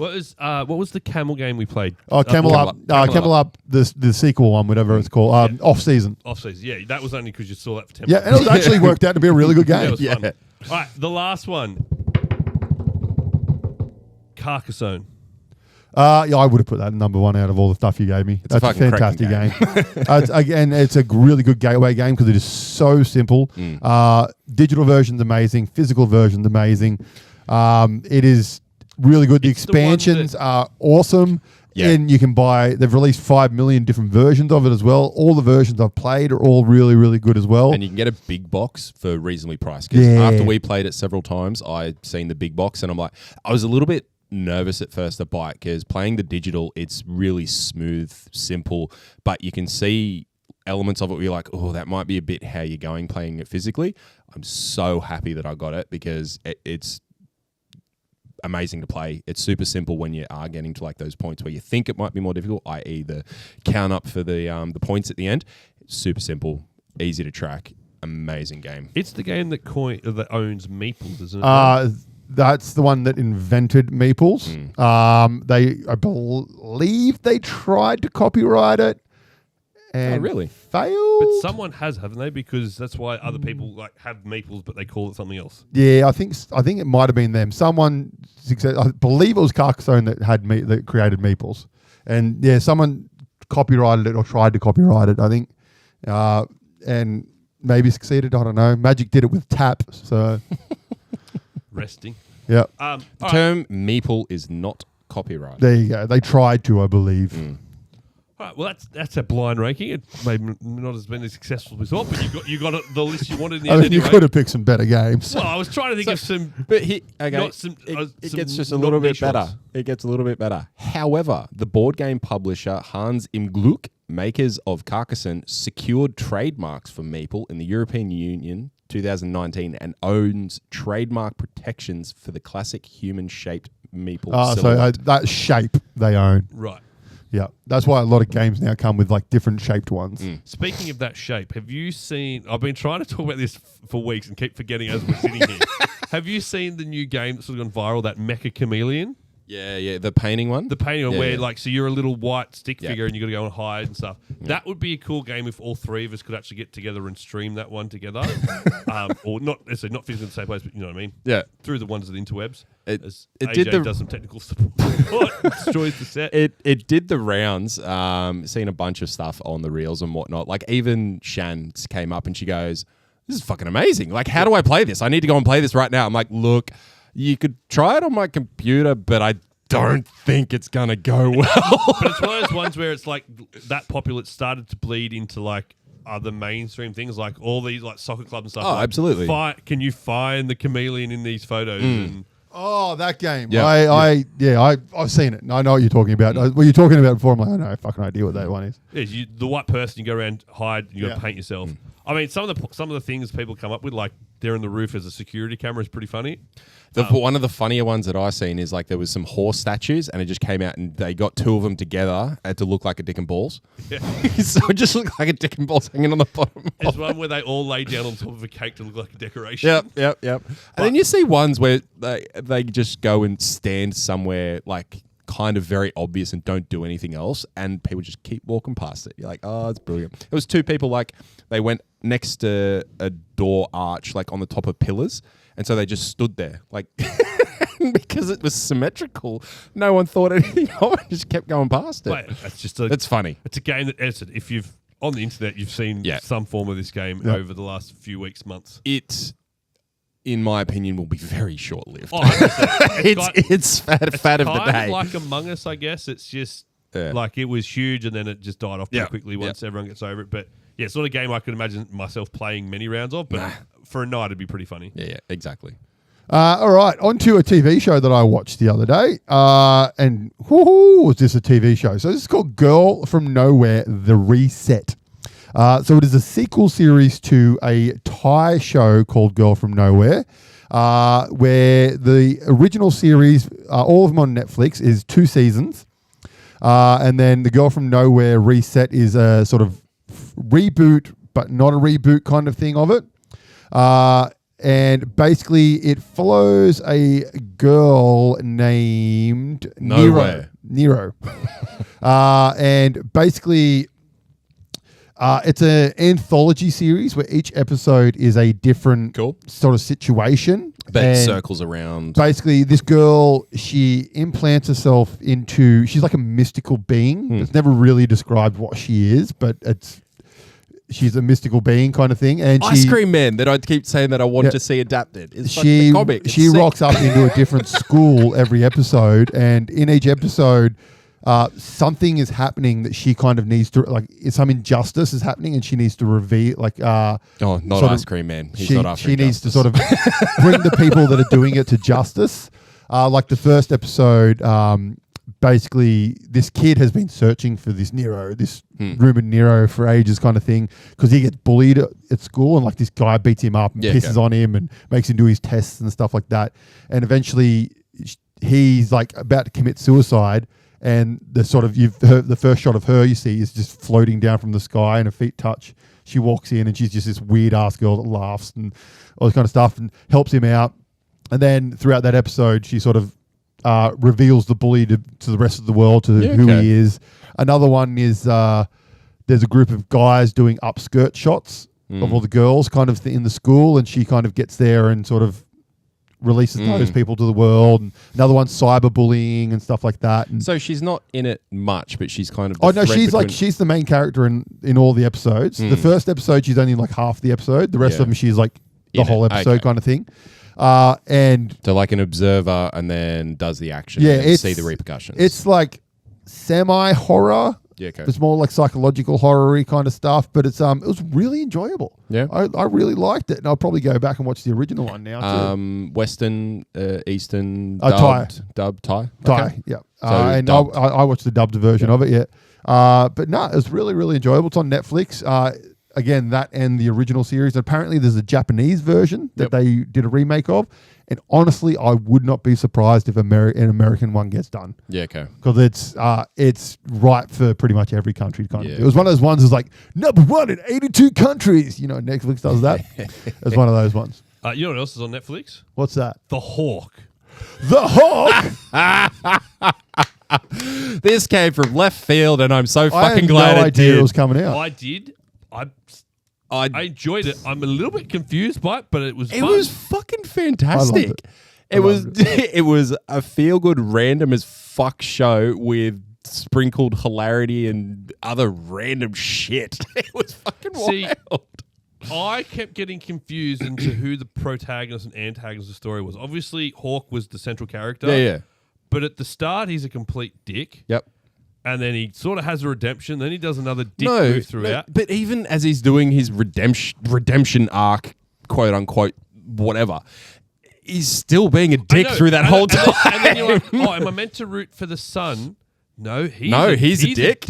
What was the camel game we played? Oh, Camel Up, the sequel one, whatever it's called, Off Season. Off season, yeah. That was only because you saw that for $10. Yeah, and it was actually worked out to be a really good game. Yeah, it was fun. All right, the last one. Carcassonne. I would have put that number 1 out of all the stuff you gave me. That's a fantastic game. Again, it's a really good gateway game because it is so simple. Digital version's amazing. Physical version's amazing. It is really good. The expansions are awesome. Yeah. And you can they've released 5 million different versions of it as well. All the versions I've played are all really, really good as well. And you can get a big box for reasonably priced. Because after we played it several times, I'd seen the big box and I'm like, I was a little bit nervous at first to buy it because playing the digital, it's really smooth, simple, but you can see elements of it where you're like, oh, that might be a bit how you're going playing it physically. I'm so happy that I got it because it's amazing to play. It's super simple when you are getting to like those points where you think it might be more difficult, i.e. the count up for the points at the end. It's super simple, easy to track, amazing game. It's the game that owns Meeples, isn't it? That's the one that invented Meeples. I believe they tried to copyright it and really failed. But someone has, haven't they? Because that's why other people like have Meeples, but they call it something else. Yeah, I think it might have been them. Someone, I believe it was Carcassonne that created Meeples, and yeah, someone copyrighted it or tried to copyright it. I think, and maybe succeeded. I don't know. Magic did it with Tap, so. Resting. Yeah. The term meeple is not copyright. There you go. They tried to, I believe. All right. Well, that's a blind ranking. It may not have been as successful as we thought, but you got the list you wanted in the end anyway. You could have picked some better games. Well, I was trying to think of some. But it gets just a little bit better. It gets a little bit better. However, the board game publisher Hans im Glück, makers of Carcassonne, secured trademarks for Meeple in the European Union 2019 and owns trademark protections for the classic human-shaped Meeple silhouette. So that shape they own. Right. Yeah. That's why a lot of games now come with like different shaped ones. Speaking of that shape, have you seen... I've been trying to talk about this for weeks and keep forgetting as we're sitting here. Have you seen the new game that's sort of gone viral, that Mecha Chameleon? Yeah, the painting one. The painting Yeah, where yeah. like, so you're a little white stick Yeah. figure and you got to go and hide and stuff. That would be a cool game if all three of us could actually get together and stream that one together. Or not necessarily not physically in the same place, but you know what I mean? Yeah. Through the ones of the interwebs. It AJ did the- does some technical support. Destroys the set. It did the rounds. Seen a bunch of stuff on the reels and whatnot. Like even Shan came up and she goes, "This is fucking amazing. Like, how do I play this? I need to go and play this right now." I'm like, "Look, you could try it on my computer, but I don't think it's gonna go well." But it's one of those ones where it's like that popular. It started to bleed into like other mainstream things, like all these like soccer clubs and stuff. Oh, like, absolutely. Can you find the chameleon in these photos? And Oh, that game. Yeah. I've seen it. I know what you're talking about. What you're talking about before, I'm like, I know fucking idea what that one is. yeah, the white person, you go around, hide, you got to Yeah. paint yourself. I mean, some of the things people come up with, like there in the roof as a security camera, is pretty funny. One of the funnier ones that I've seen is like there was some horse statues and it just came out and they got two of them together to look like a dick and balls. Yeah. So it just looked like a dick and balls hanging on the bottom. There's one where they all lay down on top of a cake to look like a decoration. Yep. And then you see ones where they just go and stand somewhere like kind of very obvious and don't do anything else, and people just keep walking past it. You're like, oh, it's brilliant. It was two people, like they went next to a door arch, like on the top of pillars, and so they just stood there, like because it was symmetrical. No one thought anything of it, just kept going past it. But it's just It's funny. It's a game that, if you've on the internet, you've seen some form of this game over the last few weeks, months. It, in my opinion, will be very short-lived. Oh, It's fat of the kind day. of like Among Us, I guess. It's just Yeah. like it was huge and then it just died off pretty Yeah. quickly once everyone gets over it. But yeah, it's not a game I could imagine myself playing many rounds of, but for a night it'd be pretty funny. Yeah, exactly. All right, on to a TV show that I watched the other day. And was this a TV show? So this is called Girl from Nowhere, The Reset. So it is a sequel series to a Thai show called Girl from Nowhere, where the original series, all of them on Netflix, is 2 seasons. And then the Girl from Nowhere Reset is a sort of reboot, but not a reboot kind of thing of it. And basically it follows a girl named Nowhere. Nero. And basically it's an anthology series where each episode is a different sort of situation. But it And circles around. basically this girl, she implants herself into, she's like a mystical being. It's never really described what she is, but she's a mystical being kind of thing. And Ice Cream Man that I keep saying that I want to see adapted. It's fucking she a comic. It's she sick. rocks up into a different school every episode, and in each episode something is happening that she kind of needs to, like, some injustice is happening and she needs to reveal, like not sort Ice of- Cream Man. He's she, not after she needs to justice. sort of bring the people that are doing it to justice. Like the first episode, basically this kid has been searching for this Nero, this rumored Nero, for ages kind of thing, because he gets bullied at school and like this guy beats him up and pisses on him and makes him do his tests and stuff like that. And eventually he's like about to commit suicide, and the sort of the first shot of her you see is just floating down from the sky and her feet touch. She walks in and she's just this weird ass girl that laughs and all this kind of stuff and helps him out. And then throughout that episode, she sort of reveals the bully to the rest of the world, to who he is. Another one is there's a group of guys doing upskirt shots of all the girls kind of in the school, and she kind of gets there and sort of releases those people to the world. And another one's cyberbullying and stuff like that. And So she's not in it much, but she's kind of. oh no, she's the main character in all the episodes. The first episode she's only like half the episode. The rest of them she's like the In whole it. episode Okay. kind of thing. And So like an observer, and then does the action. yeah, and it's see the repercussions. It's like semi horror. Yeah, okay. It's more like psychological horror-y kind of stuff, but it was really enjoyable. Yeah. I really liked it, and I'll probably go back and watch the original one now too. Western, Eastern, Thai. dubbed Thai. Thai, Okay. yeah. So And dubbed. I watched the dubbed version of it, yeah. But no, it was really, really enjoyable. It's on Netflix. Again, that and the original series. Apparently, there's a Japanese version that they did a remake of. And honestly, I would not be surprised if an American one gets done, Yeah, okay. because it's right for pretty much every country. Kind of. Yeah. It was one of those ones that's like #1 in 82 countries. You know, Netflix does that. It's one of those ones. You know what else is on Netflix? What's that? The Hawk. The Hawk. This came from left field, and I'm so I fucking had glad no it idea did. it was coming out. I did. I enjoyed it. I'm a little bit confused by it, but it was It fun. was fucking fantastic. I loved It was a feel good, random as fuck show with sprinkled hilarity and other random shit. It was fucking wild. I kept getting confused into who the protagonist and antagonist of the story was. Obviously, Hawk was the central character. Yeah. But at the start, he's a complete dick. Yep. And then he sort of has a redemption. Then he does another dick move throughout. But even as he's doing his redemption arc, quote unquote, whatever, he's still being a dick through that whole time. And then you're like, oh, am I meant to root for the son? No, he's a dick.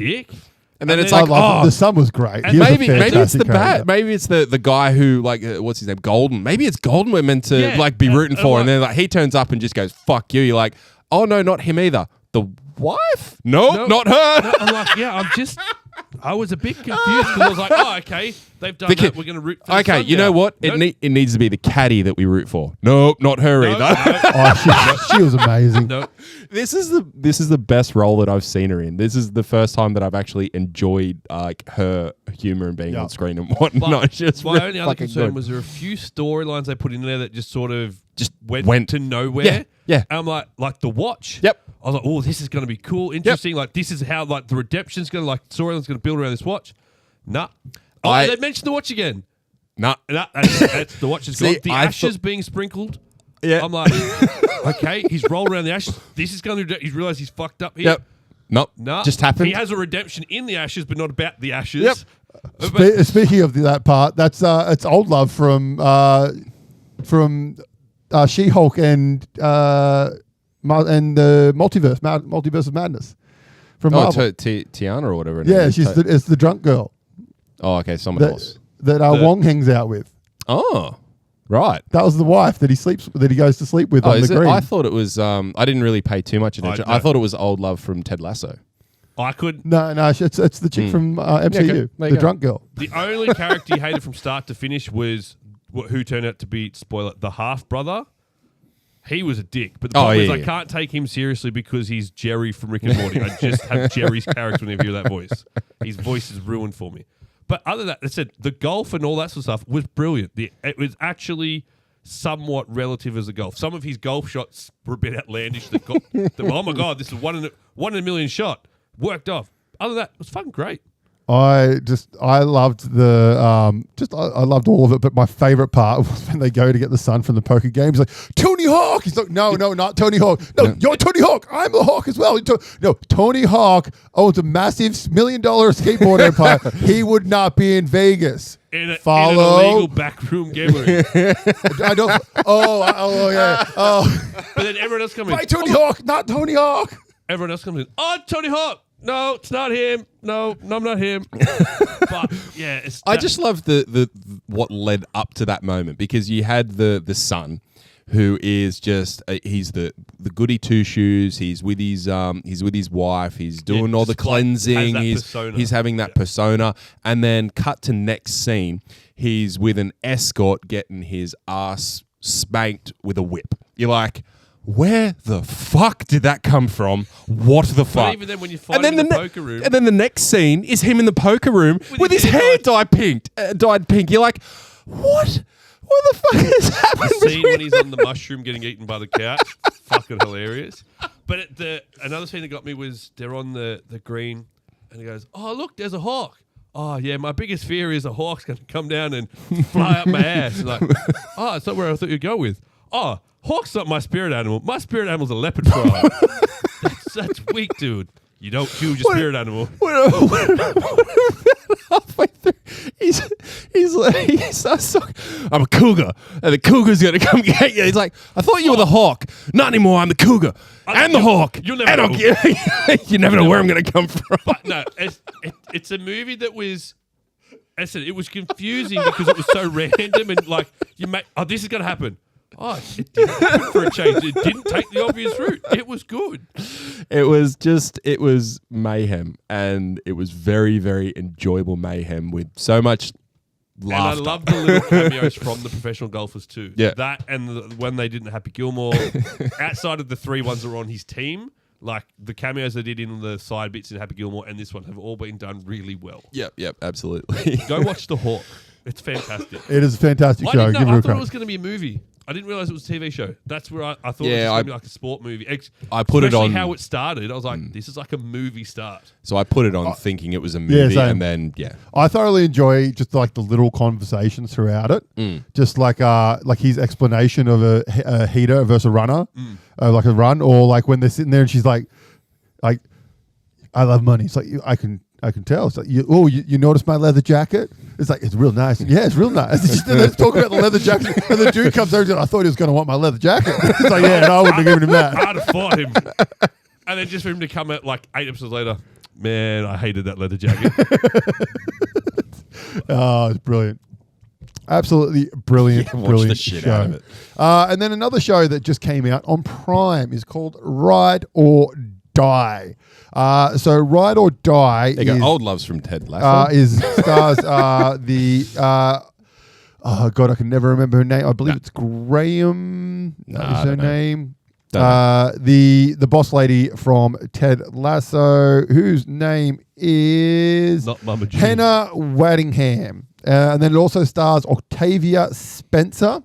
And then it's like, the son was great. And maybe it's the bat. Maybe it's the guy who what's his name, Golden. Maybe it's Golden we're meant to be rooting for, and then he turns up and just goes, "Fuck you." You're like, oh no, not him either. The wife? No, not her. No, I'm like, I was a bit confused because I was like, oh, okay, they've done that. We're going to root for the okay, son you know what? It needs to be the caddy that we root for. Nope, not her either. She was amazing. No. This is the best role that I've seen her in. This is the first time that I've actually enjoyed her humor and being on screen and whatnot. My only other concern was there a few storylines they put in there that just sort of went to nowhere. Yeah. And I'm like the watch. Yep. I was like, oh, this is going to be cool, interesting. Like this is how the redemption's going to storyline's going to build around this watch. Nah. They mentioned the watch again. Nah. That's the watch is gone. The ashes being sprinkled. Yeah. I'm like, okay, he's rolled around the ashes. This is going to. He's realized he's fucked up here. Yep. Nope. No. Just happened. He has a redemption in the ashes, but not about the ashes. Yep. Speaking of that part, that's it's old love from She-Hulk and the multiverse of madness from Marvel. Tiana or whatever. Yeah, it's the drunk girl. Oh, okay, someone else that Wong hangs out with. Oh, right. That was the wife that he goes to sleep with on the green. I thought it was. I didn't really pay too much attention. I thought it was old love from Ted Lasso. I could. No, it's the chick from MCU, the drunk girl. The only character you hated from start to finish was who turned out to be, spoiler, the half brother. He was a dick, but the problem is I can't take him seriously because he's Jerry from Rick and Morty. I just have Jerry's character whenever I hear that voice. His voice is ruined for me. But other than that, I said the golf and all that sort of stuff was brilliant. It was actually somewhat relative as a golf. Some of his golf shots were a bit outlandish. Oh my god, this is one in a million shot. Worked off. Other than that, it was fucking great. I loved I loved all of it, but my favorite part was when they go to get the son from the poker game. He's like, Tony Hawk. He's like, no, not Tony Hawk. No, you're Tony Hawk. I'm the Hawk as well. No, Tony Hawk owns a massive $1 million skateboard empire. He would not be in Vegas. In an illegal backroom gambling. I don't. Oh yeah. Oh. But then everyone else comes in. By Tony Hawk, not Tony Hawk. Everyone else comes in. Oh, Tony Hawk. No, it's not him. No, I'm not him. But yeah, I just love the what led up to that moment because you had the son who is just he's the goody two shoes. He's with his wife. He's doing all the cleansing. He's having that persona, and then cut to next scene. He's with an escort getting his ass spanked with a whip. You're like, where the fuck did that come from? What the fuck? But even then, when you find him in the poker room, and then the next scene is him in the poker room with his hair dyed pink. You're like, what? What the fuck has happened? The scene when he's on the mushroom getting eaten by the couch, fucking hilarious. But another scene that got me was they're on the green, and he goes, "Oh look, there's a hawk." Oh yeah, my biggest fear is a hawk's going to come down and fly up my ass. And like, oh, it's not where I thought you'd go with. Oh. Hawk's not my spirit animal. My spirit animal's a leopard frog. That's weak, dude. You don't choose your spirit animal. Halfway through, he's I'm a cougar, and the cougar's gonna come get you. He's like, I thought you were the hawk. Not anymore. I'm the cougar and the hawk. You'll never know. You never know where I'm gonna come from. But no, it's a movie that was. I said it was confusing because it was so random and like this is gonna happen. Oh, it didn't happen for a change. It didn't take the obvious route. It was good. It was mayhem, and it was very, very enjoyable mayhem with so much laughter. And I love the little cameos from the professional golfers too. Yeah. That and when they didn't Happy Gilmore, outside of the 3 ones that were on his team, like the cameos they did in the side bits in Happy Gilmore and this one have all been done really well. Yep, absolutely. Go watch The Hawk. It's fantastic. It is a fantastic show. I Give it a thought crack. it was going to be a movie. I didn't realize it was a TV show. That's where I thought it was Yeah, going to be like a sport movie. I put it Especially on- how it started. I was like, this is like a movie start. So I put it on thinking it was a movie, same. and then I thoroughly enjoy just like the little conversations throughout it. Just like his explanation of a heater versus a runner, like a run, or like when they're sitting there and she's like, I love money. It's like I can tell. It's like you notice my leather jacket? It's like it's real nice. Yeah, it's real nice. Let's talk about the leather jacket. And the dude comes over and goes, I thought he was going to want my leather jacket. It's like, yeah, no, I wouldn't have given him that. I'd have fought him. And then just for him to come at like 8 episodes later, man, I hated that leather jacket. Oh, it's brilliant. Absolutely brilliant, watch brilliant the shit show. out of it. And then another show that just came out on Prime is called Ride or Die. So Ride or Die there you is, go. Old Loves from Ted Lasso. stars oh God, I can never remember her name. I believe it's Graham. Nah, Is I her don't know. name? Don't know. The boss lady from Ted Lasso, whose name is Not Mama June. Hannah Waddingham. And then it also stars Octavia Spencer.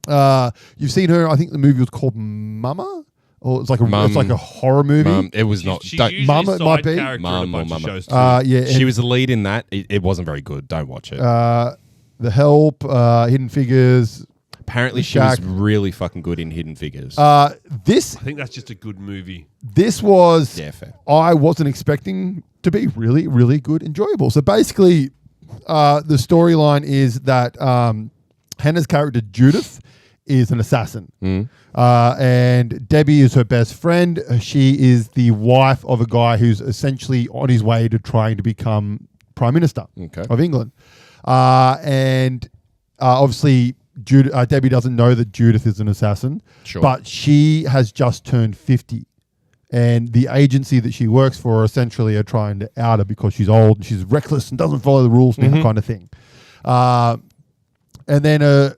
You've seen her. I think the movie was called Mama, or it's like a horror movie. It was not. She's Don't- usually Mama, it side might be. character Mum in a or bunch of Mama. shows too. Yeah, she and, was the lead in that. It wasn't very good. Don't watch it. The Help, Hidden Figures. Apparently, she was really fucking good in Hidden Figures. This I think that's just a good movie. was yeah, fair. I wasn't expecting to be really, really good, enjoyable. So basically, the storyline is that Hannah's character Judith is an assassin, and Debbie is her best friend. She is the wife of a guy who's essentially on his way to trying to become Prime Minister of England, and obviously Debbie doesn't know that Judith is an assassin, but she has just turned 50. And the agency that she works for essentially are trying to out her because she's old and she's reckless and doesn't follow the rules, kind of thing. And then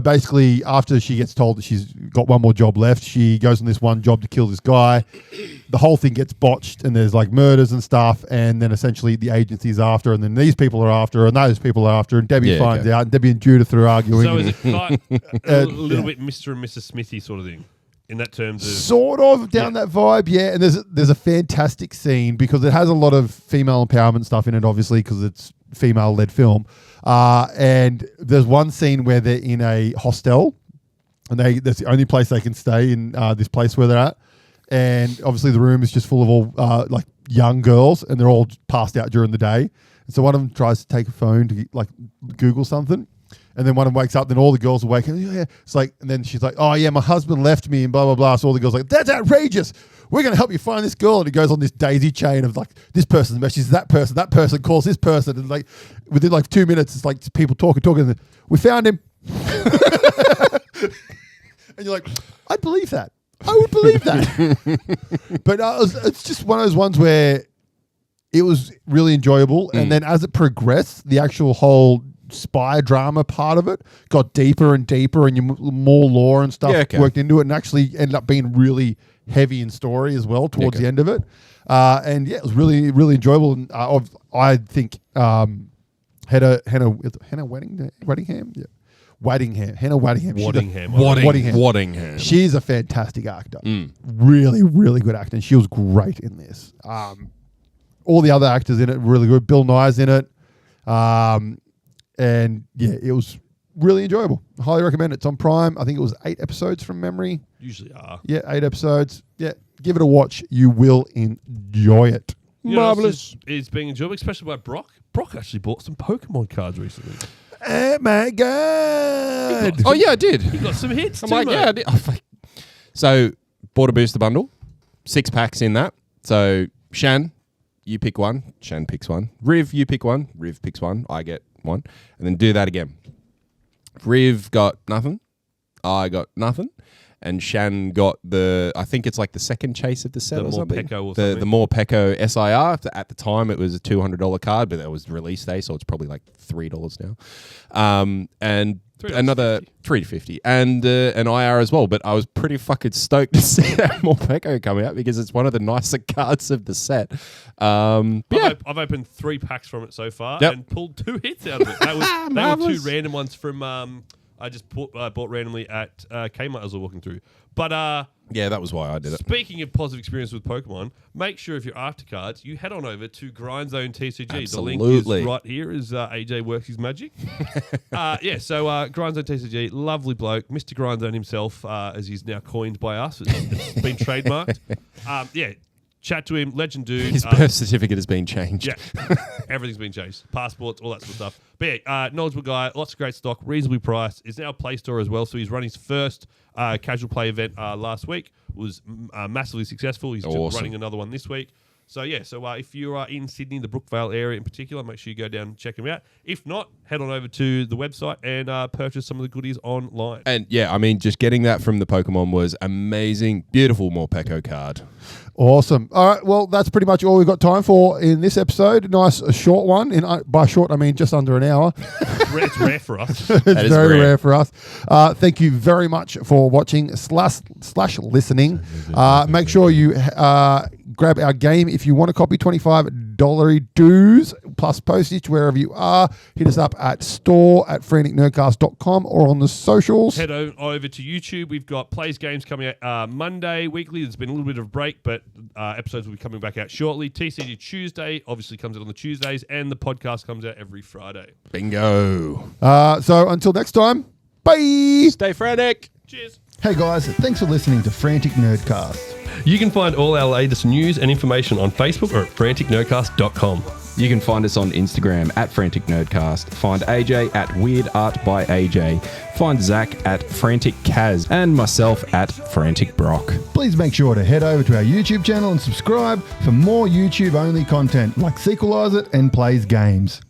basically after she gets told that she's got one more job left, she goes on this one job to kill this guy. The whole thing gets botched and there's like murders and stuff. And then essentially the agency's after, and then these people are after her and those people are after her. And Debbie finds out, and Debbie and Judith are arguing. So is it quite a little bit Mr. and Mrs. Smithy sort of thing? In that terms of sort of down that vibe, yeah. And there's a fantastic scene because it has a lot of female empowerment stuff in it, obviously, because it's female-led film. And there's one scene where they're in a hostel, and that's the only place they can stay in this place where they're at. And obviously the room is just full of all like young girls, and they're all passed out during the day. And so one of them tries to take a phone to like Google something. And then one of them wakes up, then all the girls are waking. Yeah. It's like, and then she's like, oh yeah, my husband left me and blah, blah, blah. So all the girls are like, that's outrageous. We're going to help you find this girl. And it goes on this daisy chain of like, this person messages that person calls this person. And like, within like 2 minutes, it's like people talking. And we found him. And you're like, I'd believe that. I would believe that. But it's just one of those ones where it was really enjoyable. And then as it progressed, the actual whole spy drama part of it got deeper and deeper, and more lore and stuff worked into it, and actually ended up being really heavy in story as well towards the end of it. And yeah, it was really, really enjoyable. And I think Hannah Waddingham. Yeah. Hannah Waddingham. She's a fantastic actor. Really, really good actor. And she was great in this. All the other actors in it were really good. Bill Nye's in it. And yeah, it was really enjoyable. I highly recommend it. It's on Prime. I think it was 8 episodes from memory. usually are. Yeah, 8 episodes. Yeah, give it a watch. You will enjoy it. Marvelous. It's being enjoyable, especially by Brock. Brock actually bought some Pokemon cards recently. Oh my god! Oh yeah, I did. He got some hits. I'm too, like, mate. yeah, I did. So bought a booster bundle, 6 packs in that. So Shan, you pick one. Shan picks one. Riv, you pick one. Riv picks one. I get one, and then do that again. Riv got nothing. I got nothing, and Shan got I think it's like the second chase of the set The or something. Morpeko or something. The Morpeko SIR. At the time, it was a $200 card, but that was release day, so it's probably like $3 now. And another $3.50 and an IR as well. But I was pretty fucking stoked to see that Morpeko coming out because it's one of the nicer cards of the set. I've opened 3 packs from it so far and pulled 2 hits out of it. They were 2 random ones from I just bought randomly at Kmart as I was walking through. But yeah, that was why I did it. Speaking of positive experience with Pokemon, make sure if you're after cards, you head on over to GrindZone TCG. Absolutely. The link is right here as AJ works his magic. So GrindZone TCG, lovely bloke, Mr. GrindZone himself, as he's now coined by us. It's been trademarked. Chat to him, legend dude. His birth certificate has been changed. Yeah, everything's been changed. Passports, all that sort of stuff. But yeah, knowledgeable guy, lots of great stock, reasonably priced. Is now a Play Store as well, so he's running his first casual play event last week. Was massively successful. He's just running another one this week. So yeah, if you are in Sydney, the Brookvale area in particular, make sure you go down and check him out. If not, head on over to the website and purchase some of the goodies online. And yeah, I mean, just getting that from the Pokemon was amazing. Beautiful Morpeko card. Awesome. All right. Well, that's pretty much all we've got time for in this episode. Nice, a short one. By short, I mean just under an hour. It's rare for us. It's very rare for us. Thank you very much for watching slash listening. Make sure you grab our game if you want a copy. $25 dues plus postage wherever you are. Hit us up at store@franticnerdcast.com or on the socials. Head over to YouTube. We've got Plays Games coming out Monday weekly. There's been a little bit of a break, but episodes will be coming back out shortly. TCG Tuesday obviously comes out on the Tuesdays, and the podcast comes out every Friday. Bingo. So until next time, bye. Stay frantic. Cheers. Hey guys, thanks for listening to Frantic Nerdcast. You can find all our latest news and information on Facebook or at franticnerdcast.com. You can find us on Instagram at Frantic Nerdcast. Find AJ at Weird Art by AJ. Find Zach at Frantic Kaz and myself at Frantic Brock. Please make sure to head over to our YouTube channel and subscribe for more YouTube-only content like Sequelize It and Plays Games.